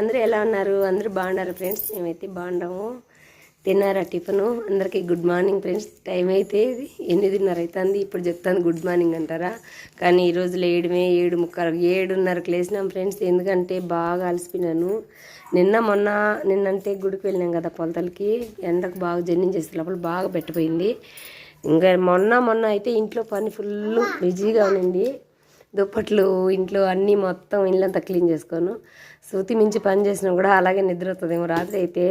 అందరూ ఎలా ఉన్నారు? అందరూ బాగున్నారు ఫ్రెండ్స్. మేమైతే బాగున్నాము. తిన్నారా టిఫను? అందరికీ గుడ్ మార్నింగ్ ఫ్రెండ్స్. టైం అయితే 8:30 అవుతుంది. ఇప్పుడు చెప్తాను గుడ్ మార్నింగ్ అంటారా, కానీ ఈరోజు లేయడమే 7:30కి లేసినాం ఫ్రెండ్స్. ఎందుకంటే బాగా అలసిపోయినాను. నిన్నంటే గుడికి వెళ్ళినాం కదా పొలతలకి. ఎండకు బాగా జర్నీ చేసే లోపల బాగా పెట్టిపోయింది. ఇంకా మొన్న అయితే ఇంట్లో పని ఫుల్ బిజీగా ఉంది. దుప్పట్లు ఇంట్లో అన్నీ మొత్తం ఇల్లంతా క్లీన్ చేసుకోను. సూతి మించి పని చేసినా కూడా అలాగే నిద్ర వస్తుందేమో. రాత్రి అయితే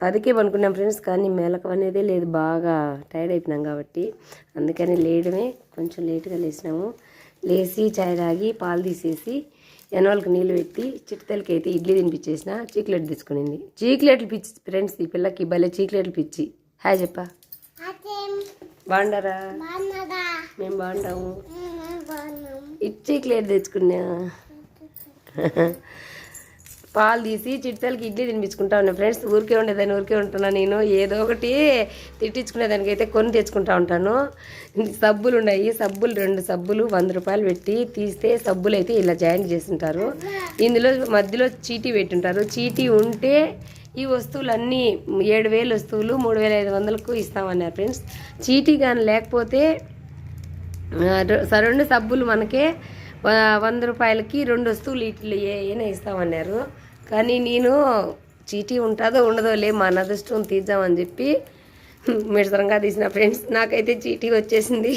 10కే పనుకున్నాం ఫ్రెండ్స్, కానీ మెలకు అనేదే లేదు. బాగా టైర్డ్ అయిపోయినాం కాబట్టి అందుకని లేయడమే కొంచెం లేటుగా లేచినాము. లేచి చాయ్ తాగి పాలు తీసేసి ఎనవాళ్ళకి నీళ్ళు పెట్టి చిట్టతలకి అయితే ఇడ్లీ తినిపించేసిన. చీక్లెట్ తెచ్చుకునింది. చీక్లెట్లు పిచ్చి ఫ్రెండ్స్, ఈ పిల్లకి భలే చీక్లెట్లు పిచ్చి. హాయ్ చెప్పా. బాగుండారా? మేము బాగుంటాము. చీక్లెట్ తెచ్చుకున్నా. పాలు తీసి చిట్టలకి ఇడ్లీ తినిపించుకుంటా ఉన్నా ఫ్రెండ్స్. ఊరికే ఉంటున్నా నేను. ఏదో ఒకటి తిట్టించుకునేదానికైతే కొన్ని తెచ్చుకుంటా ఉంటాను. సబ్బులు ఉన్నాయి. 2 సబ్బులు 100 రూపాయలు పెట్టి తీస్తే సబ్బులు అయితే ఇలా జాయింట్ చేస్తుంటారు. ఇందులో మధ్యలో చీటీ పెట్టుంటారు. చీటీ ఉంటే ఈ వస్తువులన్నీ 7,000 వస్తువులు 3,500కు ఇస్తామన్నారు ఫ్రెండ్స్. చీటీ కానీ లేకపోతే 2 సబ్బులు మనకే 100 రూపాయలకి 2 వస్తువులు ఇట్లా ఏమైనా ఇస్తామన్నారు. కానీ నేను చీటీ ఉంటుందో ఉండదో మన అదృష్టం తీద్దామని చెప్పి మిడసరంగా తీసిన ఫ్రెండ్స్. నాకైతే చీటీ వచ్చేసింది,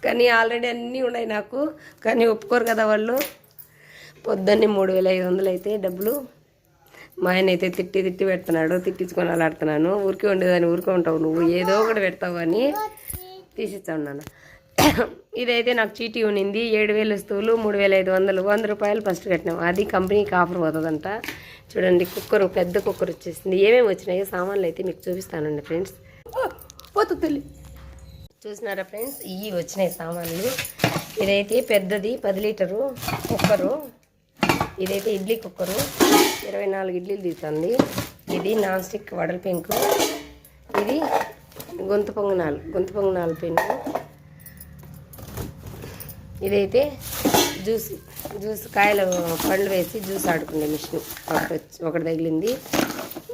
కానీ ఆల్రెడీ అన్నీ ఉన్నాయి నాకు. కానీ ఒప్పుకోరు కదా వాళ్ళు. పొద్దున్నే 3,500 అయితే డబ్బులు. మా ఆయన అయితే తిట్టి పెడుతున్నాడు. తిట్టించుకొని అలాడుతున్నాను. ఊరికే ఉండేదాన్ని ఊరికే ఉంటావు నువ్వు, ఏదో ఒకటి పెడతావు అని తీసిచ్చా ఉన్నాను. ఇదైతే నాకు చీటీ ఉన్నింది. 7,000 వస్తువులు 3,500, 100 రూపాయలు ఫస్ట్ కట్టినాం. అది కంపెనీకి ఆఫర్ పోతుందంట. చూడండి కుక్కర్, పెద్ద కుక్కర్ వచ్చేసింది. ఏమేమి వచ్చినాయో సామాన్లు అయితే మీకు చూపిస్తానండి ఫ్రెండ్స్. పోతుంది చూసినారా ఫ్రెండ్స్, ఇవి వచ్చినాయి సామాన్లు. ఇదైతే పెద్దది 10 లీటరు కుక్కరు. ఇదైతే ఇడ్లీ కుక్కరు, 24 ఇడ్లీలు తీస్తుంది. ఇది నాన్ స్టిక్ వడల పెంకు. ఇది గొంతు పొంగనాలు పెంకు. ఇదైతే జ్యూస్ కాయలు పండ్లు వేసి జ్యూస్ ఆడుకునే మిషన్ ఒకటి తగిలింది.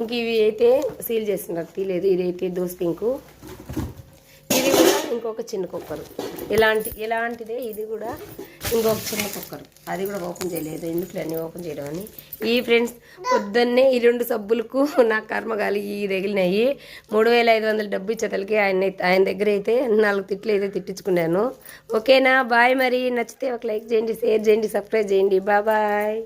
ఇంక ఇవి అయితే సీల్ చేస్తున్నారు, తీయలేదు. ఇదైతే దోశ పింకు. ఇది కూడా ఇంకొక చిన్న కుక్కరు. ఇలాంటిదే ఇది కూడా ఇంకొక చిన్న కుక్కరు. అది కూడా ఓపెన్ చేయలేదు, ఎందుకు అన్నీ ఓపెన్ చేయడం అని. ఈ ఫ్రెండ్స్ పొద్దున్నే ఈ 2 సబ్బులకు నా కర్మగాలి ఈ తగిలినాయి. 3,500 డబ్బు ఇచ్చేతలకి ఆయన దగ్గర అయితే 4 తిట్లు అయితే తిట్టించుకున్నాను. ఓకేనా? బాయ్. మరి నచ్చితే ఒక లైక్ చేయండి, షేర్ చేయండి, సబ్స్క్రైబ్ చేయండి. బాయ్.